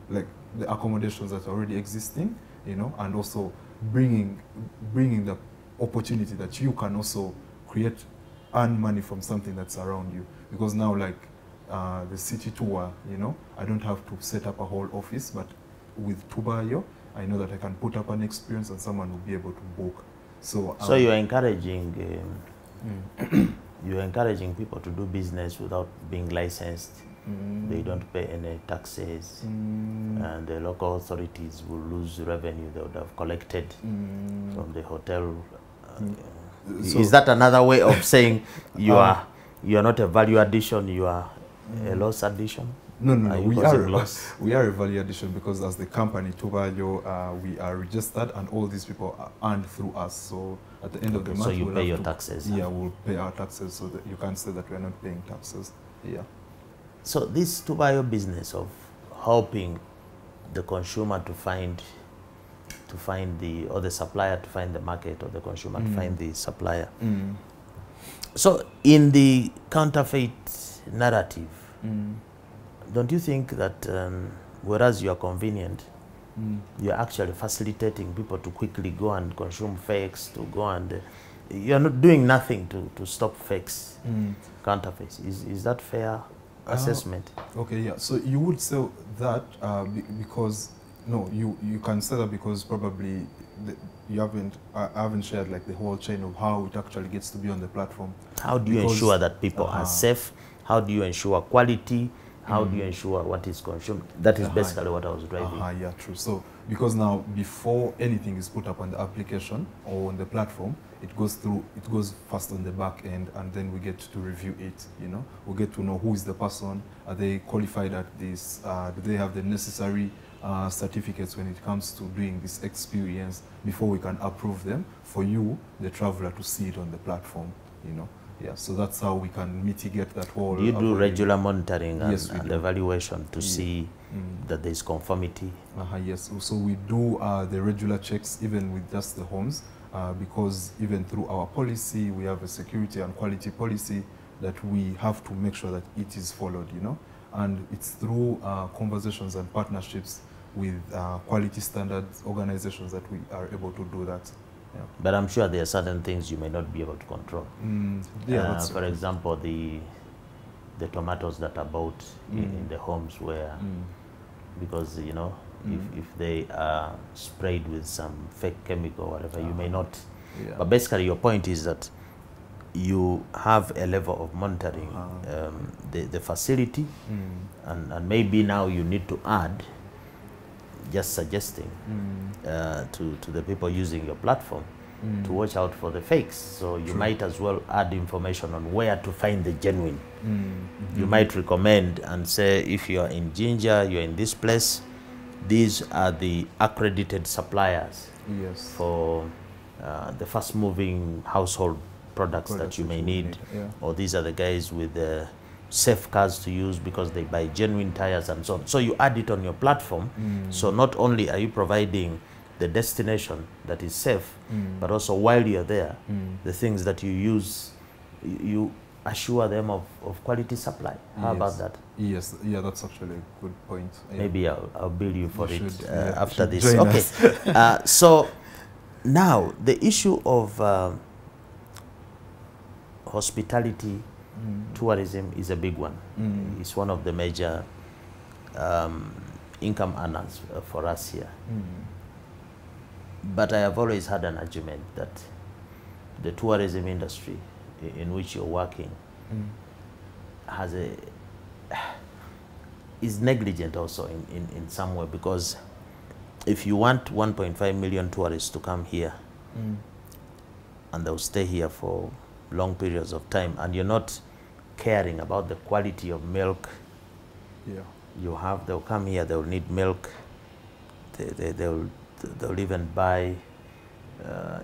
S2: like the accommodations that are already existing, you know, and also bringing the opportunity that you can also earn money from something that's around you. Because now, like the city tour, you know, I don't have to set up a whole office, but with Tubayo, I know that I can put up an experience and someone will be able to book. So
S1: you're encouraging you're encouraging people to do business without being licensed. They don't pay any taxes, and the local authorities will lose revenue they would have collected from the hotel. So is that another way of saying you are not a value addition, you are a loss addition?
S2: No, we are a value addition, because as the company Tubayo, we are registered and all these people are earned through us. So at the end of the month,
S1: so you pay your taxes.
S2: Yeah, we'll pay our taxes, so that you can't say that we are not paying taxes. Yeah.
S1: So this Tubayo business of helping the consumer to find the supplier to find the market, or the consumer to find the supplier. So in the counterfeit narrative, don't you think that whereas you are convenient, you're actually facilitating people to quickly go and consume fakes, to go and you're not doing nothing to stop fakes, counterfeits? Is that fair assessment?
S2: Okay, yeah. So you would say that because no, you can say that because probably I haven't shared like the whole chain of how it actually gets to be on the platform.
S1: How do you ensure that people are safe? How do you ensure quality? How do you ensure what is consumed? That is basically what I was driving.
S2: Yeah, true. So because now before anything is put up on the application or on the platform, it goes first on the back end, and then we get to review it. You know, we get to know who is the person. Are they qualified at this? Do they have the necessary certificates when it comes to doing this experience before we can approve them for you, the traveler, to see it on the platform? You know. Yeah, so that's how we can mitigate that whole...
S1: Do you do regular monitoring
S2: and
S1: evaluation to see that there is conformity?
S2: Yes, so we do the regular checks even with just the homes, because even through our policy, we have a security and quality policy that we have to make sure that it is followed, you know. And it's through conversations and partnerships with quality standards organizations that we are able to do that. Yeah.
S1: But I'm sure there are certain things you may not be able to control. For example, the tomatoes that are bought in the homes where, because you know, if they are sprayed with some fake chemical or whatever, you may not. Yeah. But basically, your point is that you have a level of monitoring the facility, and maybe now you need to add, just suggesting to the people using your platform to watch out for the fakes. So you might as well add information on where to find the genuine. You might recommend and say, if you are in Ginger, you're in this place, these are the accredited suppliers for the fast moving household products that you may need. Or these are the guys with the safe cars to use because they buy genuine tires and so on. So you add it on your platform. So not only are you providing the destination that is safe, but also while you're there, the things that you use, you assure them of quality supply. How about that?
S2: Yes, yeah, that's actually a good point. Yeah.
S1: Maybe I'll bill you for it after this. Okay. So now the issue of hospitality, tourism is a big one. It's one of the major income earners for us here. But I have always had an argument that the tourism industry in which you're working is negligent also in some way, because if you want 1.5 million tourists to come here and they'll stay here for long periods of time, and you're not caring about the quality of milk they'll come here, they'll need milk, they'll even buy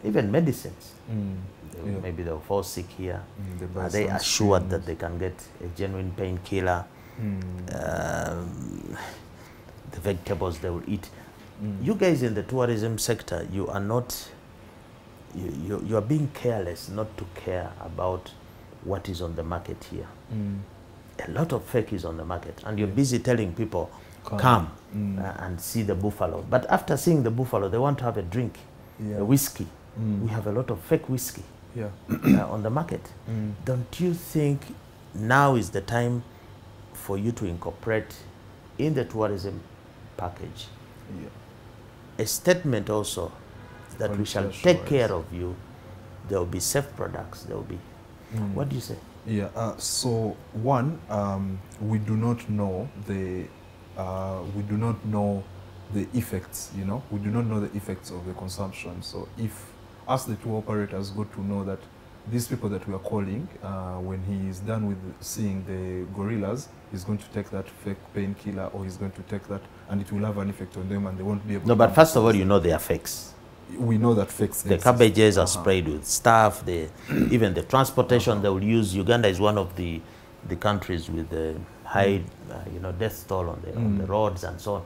S1: even medicines. Maybe they'll fall sick here. Are they assured that they can get a genuine painkiller? The vegetables they will eat. You guys in the tourism sector, you are not, you are being careless not to care about what is on the market here. a lot of fake is on the market, and you're busy telling people, come and see the buffalo. But after seeing the buffalo, they want to have a drink, a whiskey. We have a lot of fake whiskey on the market. Don't you think now is the time for you to incorporate in the tourism package a statement also that we shall take care of you? There will be safe products. There will be. What do you say?
S2: Yeah. So one, we do not know the effects. You know, we do not know the effects of the consumption. So if us, the tour operators, got to know that these people that we are calling, when he is done with seeing the gorillas, he's going to take that fake painkiller, or he's going to take that, and it will have an effect on them, and they won't be able.
S1: No, but first of all, you know they are fakes.
S2: We know that fakes.
S1: The cabbages are sprayed with stuff. Even the transportation they will use. Uganda is one of the countries with the high, death toll on the roads and so on.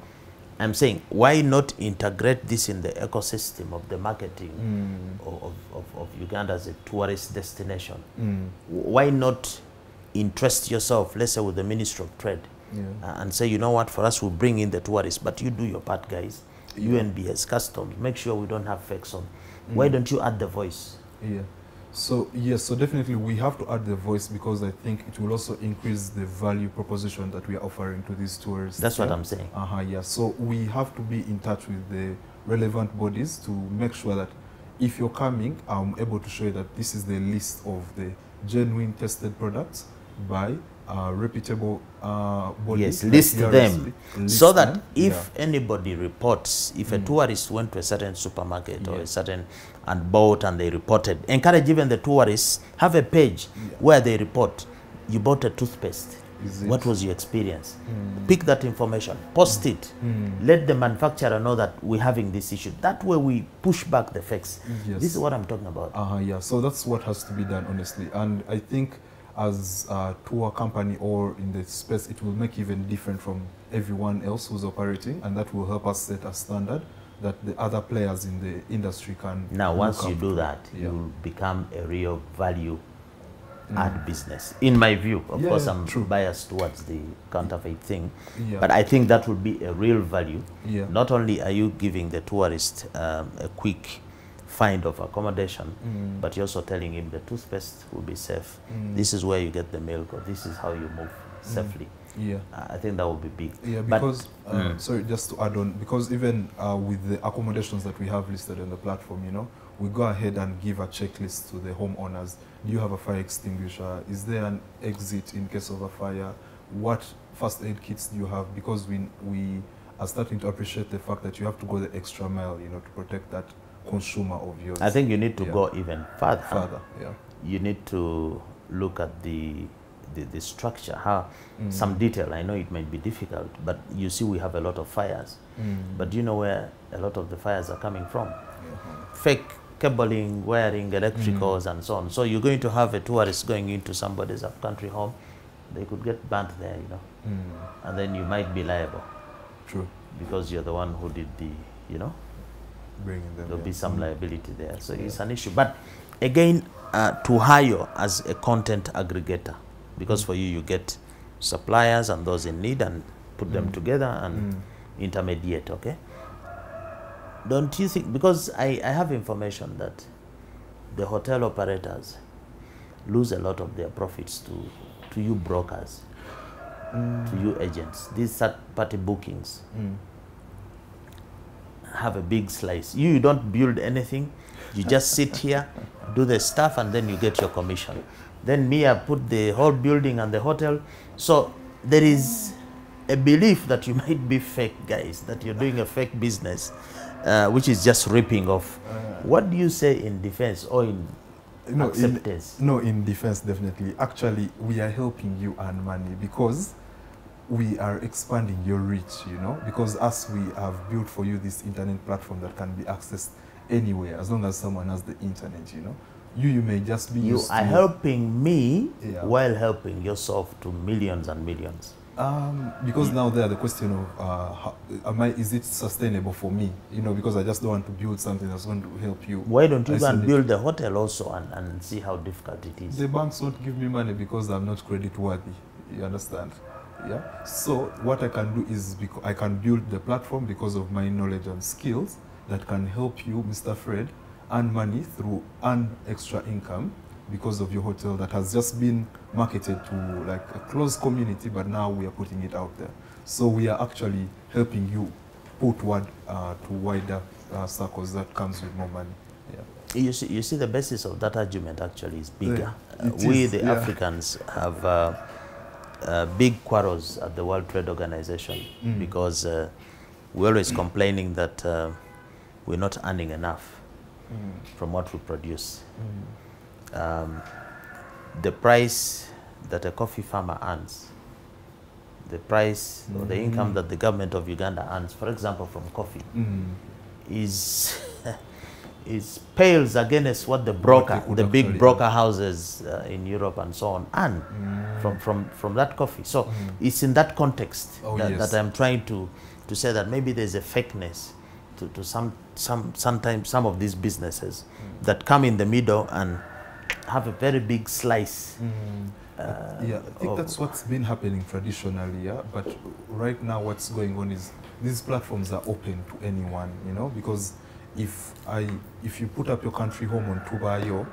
S1: I'm saying, why not integrate this in the ecosystem of the marketing of Uganda as a tourist destination? Why not interest yourself, let's say, with the Ministry of Trade, and say, you know what, for us, we'll bring in the tourists, but you do your part, guys. UNB as customs, make sure we don't have fakes on. Why don't you add the voice?
S2: So yes, so definitely we have to add the voice, because I think it will also increase the value proposition that we are offering to these tourists.
S1: That's what I'm saying.
S2: So we have to be in touch with the relevant bodies to make sure that if you're coming, I'm able to show you that this is the list of the genuine tested products by reputable bodies.
S1: Yes, list them. So that if anybody reports, if a tourist went to a certain supermarket or a certain and bought and they reported, encourage even the tourists, have a page where they report, you bought a toothpaste. What was your experience? Pick that information, post it, let the manufacturer know that we're having this issue. That way we push back the fakes. This is what I'm talking about.
S2: So that's what has to be done, honestly. And I think as a tour company or in the space, it will make even different from everyone else who's operating, and that will help us set a standard that the other players in the industry can.
S1: Now, once you do that, you will become a real value add business. In my view, of course, I'm biased towards the counterfeit thing, but I think that would be a real value. Not only are you giving the tourist a quick find of accommodation, but you're also telling him the toothpaste will be safe. This is where you get the milk, or this is how you move safely. I think that would be big.
S2: Because sorry, just to add on, because even with the accommodations that we have listed on the platform, we go ahead and give a checklist to the homeowners. Do you have a fire extinguisher? Is there an exit in case of a fire? What first aid kits do you have? Because we are starting to appreciate the fact that you have to go the extra mile, to protect that consumer of yours.
S1: I think you need to go even further. You need to look at the structure, how some detail. I know it might be difficult, but you see we have a lot of fires. But do you know where a lot of the fires are coming from? Fake cabling, wiring, electricals, and so on. So you're going to have a tourist going into somebody's up-country home, they could get burnt there, and then you might be liable. Because you're the one who did the,
S2: bringing them.
S1: There'll be some liability there. So it's an issue. But again, to hire as a content aggregator, because for you get suppliers and those in need and put them together and intermediate, okay? Don't you think, because I have information that the hotel operators lose a lot of their profits to you brokers, to you agents. These third-party bookings have a big slice. You don't build anything. You just sit here, do the stuff, and then you get your commission. Then me, I put the whole building and the hotel. So there is a belief that you might be fake, guys, that you're doing a fake business, which is just ripping off. What do you say in defense or in acceptance?
S2: In defense, definitely. Actually, we are helping you earn money because we are expanding your reach, because as we have built for you this internet platform that can be accessed anywhere, as long as someone has the internet, you may just be
S1: You are helping me while helping yourself to millions and millions.
S2: Because now there the question of is it sustainable for me? Because I just don't want to build something that's going to help you.
S1: Why don't you go and build a hotel also and see how difficult it is?
S2: The banks won't give me money because I'm not credit worthy. You understand? Yeah. So what I can do is I can build the platform because of my knowledge and skills that can help you, Mr. Fred, earn money through earn extra income because of your hotel that has just been marketed to like a close community, but now we are putting it out there. So we are actually helping you put word to wider circles that comes with more money. Yeah.
S1: You see, the basis of that argument actually is bigger. We, the Africans, have big quarrels at the World Trade Organization because we're always complaining that we're not earning enough from what we produce. The price that a coffee farmer earns, the price or the income that the government of Uganda earns, for example, from coffee, is pales against what the broker, the big broker houses in Europe and so on, earn from that coffee. So it's in that context that I'm trying to say that maybe there's a fakeness to sometimes some of these businesses that come in the middle and have a very big slice.
S2: Yeah, I think that's what's been happening traditionally, yeah. But right now what's going on is these platforms are open to anyone, you know, because if you put up your country home on Tubayo,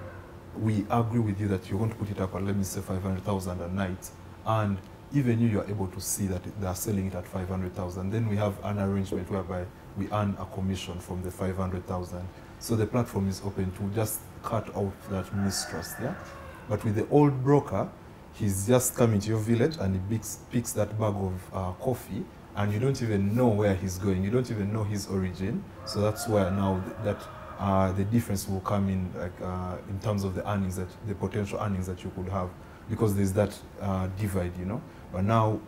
S2: we agree with you that you're going to put it up at, let me say, 500,000 a night, and even you are able to see that they are selling it at 500,000. Then we have an arrangement whereby we earn a commission from the 500,000. So the platform is open to just cut out that mistrust, yeah. But with the old broker, he's just coming to your village and he picks that bag of coffee, and you don't even know where he's going. You don't even know his origin. So that's where now the difference will come in, like in terms of the earnings, that the potential earnings that you could have, because there's that divide, you know. But now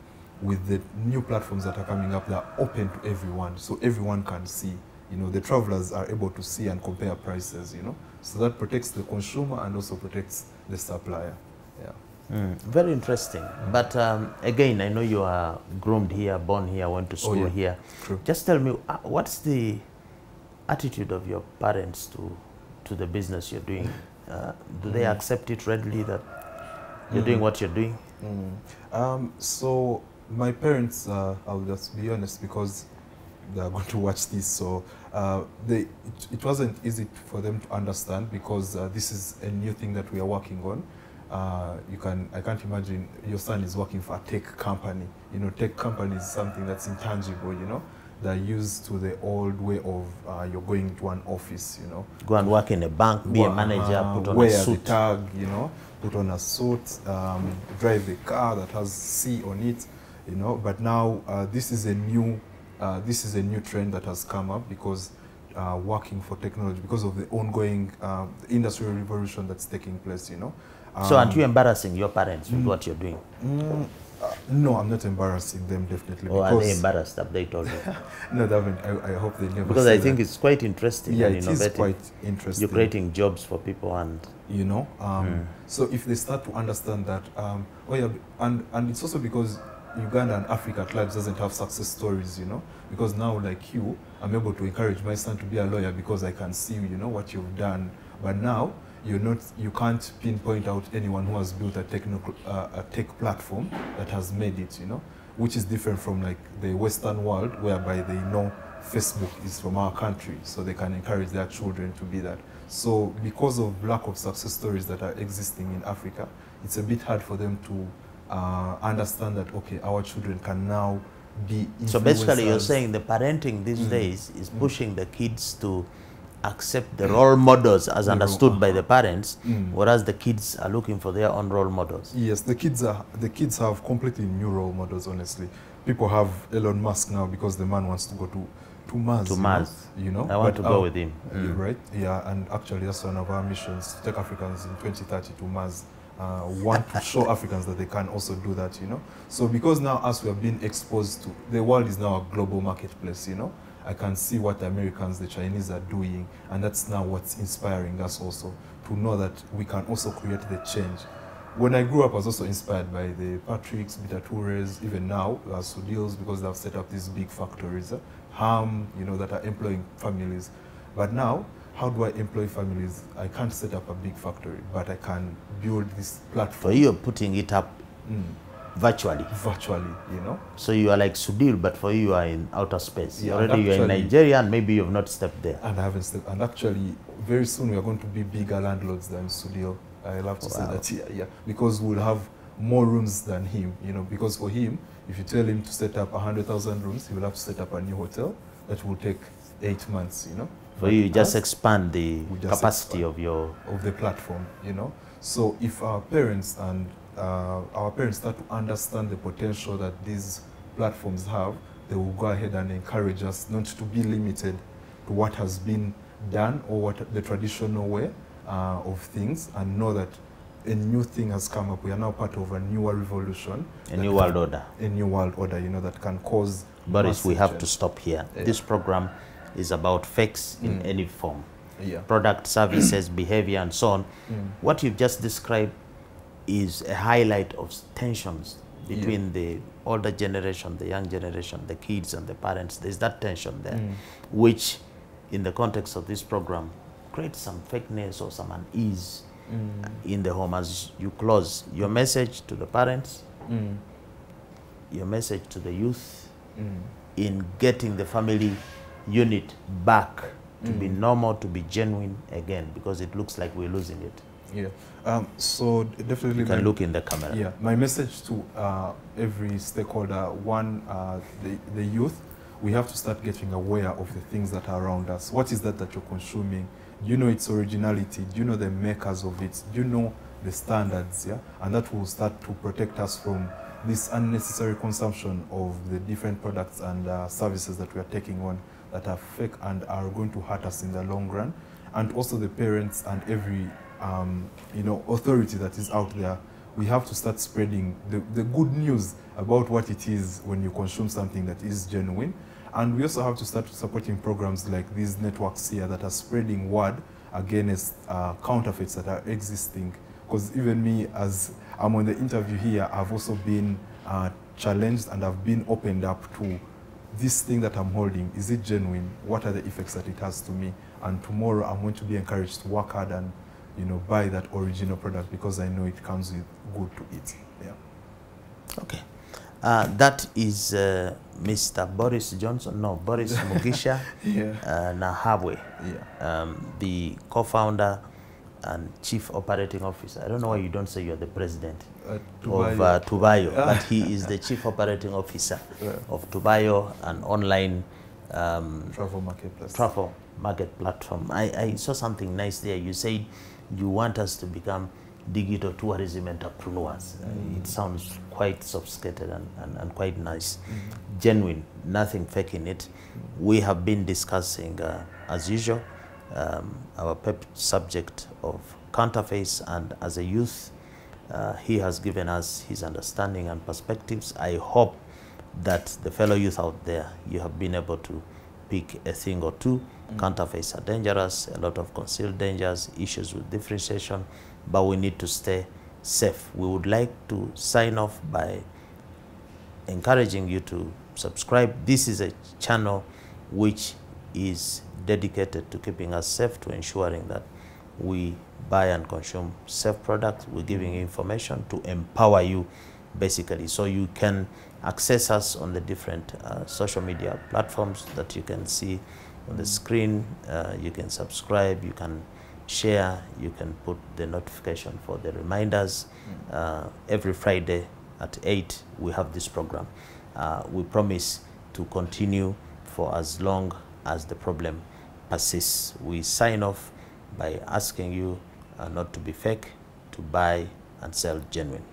S2: with the new platforms that are coming up, they're open to everyone, so everyone can see. You know, the travelers are able to see and compare prices, you know. So that protects the consumer and also protects the supplier. Yeah.
S1: Very interesting. But again, I know you are groomed here, born here, went to school here.
S2: True.
S1: Just tell me, what's the attitude of your parents to the business you're doing? Do they accept it readily that you're doing what you're doing?
S2: So my parents, I'll just be honest, because they're going to watch this, so it wasn't easy for them to understand, because this is a new thing that we are working on. I can't imagine your son is working for a tech company. You know, tech company is something that's intangible, you know. They're used to the old way of you're going to an office, you know.
S1: Go and work in a bank, be a manager, put on a suit.
S2: Wear the tag, you know, put on a suit, drive the car that has C on it, you know. But now this is a new trend that has come up, because working for technology, because of the ongoing industrial revolution that's taking place, you know.
S1: So aren't you embarrassing your parents with what you're doing?
S2: No, I'm not embarrassing them, definitely.
S1: Or are they embarrassed? Have they told you?
S2: No, they haven't. I hope they never.
S1: Because I think it's quite interesting.
S2: Yeah,
S1: and
S2: it
S1: innovative.
S2: is quite interesting.
S1: You're creating jobs for people, and
S2: you know. So if they start to understand that, and it's also because Uganda and Africa at large doesn't have success stories, you know. Because now, like you, I'm able to encourage my son to be a lawyer because I can see, you know, what you've done. But now, you can't pinpoint out anyone who has built a tech platform that has made it, you know, which is different from like the Western world, whereby they know Facebook is from our country, so they can encourage their children to be that. So because of lack of success stories that are existing in Africa, it's a bit hard for them to understand that, okay, our children can now be influencers.
S1: So basically you're saying the parenting these days is pushing the kids to accept the role models as understood by the parents, whereas the kids are looking for their own role models.
S2: Yes, the kids have completely new role models, honestly. People have Elon Musk now because the man wants to go to Mars.
S1: To Mars.
S2: You know?
S1: I want to go with him.
S2: Right? Yeah, and actually that's one of our missions, to take Africans in 2030 to Mars. Want to show Africans that they can also do that, you know? So because now as we are being exposed to, the world is now a global marketplace, you know? I can see what the Americans, the Chinese are doing, and that's now what's inspiring us also, to know that we can also create the change. When I grew up, I was also inspired by the Patricks, Bitatures, even now, Sudils, because they've set up these big factories, you know, that are employing families. But now, how do I employ families? I can't set up a big factory, but I can build this platform.
S1: So you're putting it up Virtually.
S2: virtually, you know.
S1: So you are like Sudhir, but for you are in outer space.
S2: Yeah,
S1: Already you're in
S2: actually-
S1: Nigeria and maybe you've not stepped there.
S2: And I haven't stepped. And actually, very soon we are going to be bigger landlords than Studio. I love to say
S1: Wow.
S2: that, yeah, because we'll have more rooms than him, you know, because for him, if you tell him to set up 100,000 rooms, he will have to set up a new hotel that will take 8 months, you know.
S1: For
S2: But
S1: you, just
S2: us,
S1: expand the
S2: we just
S1: capacity
S2: expand
S1: of your...
S2: of the platform, you know. So if our parents start to understand the potential that these platforms have, they will go ahead and encourage us not to be limited to what has been done or what the traditional way of things, and know that a new thing has come up. We are now part of a newer revolution.
S1: A new world order.
S2: A new world order, you know, that can cause...
S1: Boris, we
S2: massive
S1: have to
S2: change.
S1: stop here.
S2: Yeah.
S1: This program is about fakes in any form.
S2: Yeah.
S1: Product, services, behavior, and so on. What you've just described is a highlight of tensions between the older generation, the young generation, the kids and the parents. There's that tension there, which in the context of this program creates some fakeness or some unease in the home. As you close, your message to the parents, your message to the youth in getting the family unit back to be normal, to be genuine again, because it looks like we're losing it.
S2: Yeah. So definitely...
S1: You can look in the camera.
S2: Yeah, my message to every stakeholder, one, the youth, we have to start getting aware of the things that are around us. What is that you're consuming? Do you know its originality? Do you know the makers of it? Do you know the standards? Yeah, and that will start to protect us from this unnecessary consumption of the different products and services that we are taking on that are fake and are going to hurt us in the long run. And also the parents and every you know, authority that is out there, we have to start spreading the good news about what it is when you consume something that is genuine. And we also have to start supporting programs like these networks here that are spreading word against counterfeits that are existing. Because even me, as I'm on the interview here, I've also been challenged and I've been opened up to this thing that I'm holding. Is it genuine? What are the effects that it has to me? And tomorrow I'm going to be encouraged to work hard and, you know, buy that original product because I know it comes with good to eat. Yeah.
S1: Okay. That is Mr. Boris Johnson, no, Boris Mugisha Nahabwe, the co-founder and chief operating officer. I don't know why you don't say you're the president of Tubayo, but he is the chief operating officer of Tubayo, an online
S2: travel
S1: market platform. I saw something nice there. You said you want us to become digital tourism entrepreneurs. It sounds quite sophisticated and quite nice. Genuine, nothing fake in it. We have been discussing, as usual, our subject of counterfeits, and as a youth, he has given us his understanding and perspectives. I hope that the fellow youth out there, you have been able to pick a thing or two. Counterfeits are dangerous, a lot of concealed dangers, issues with differentiation, but we need to stay safe. We would like to sign off by encouraging you to subscribe. This is a channel which is dedicated to keeping us safe, to ensuring that we buy and consume safe products. We're giving you information to empower you, basically, so you can access us on the different social media platforms that you can see on the screen. You can subscribe, you can share, you can put the notification for the reminders. Every Friday at 8 we have this program. We promise to continue for as long as the problem persists. We sign off by asking you not to be fake, to buy and sell genuine.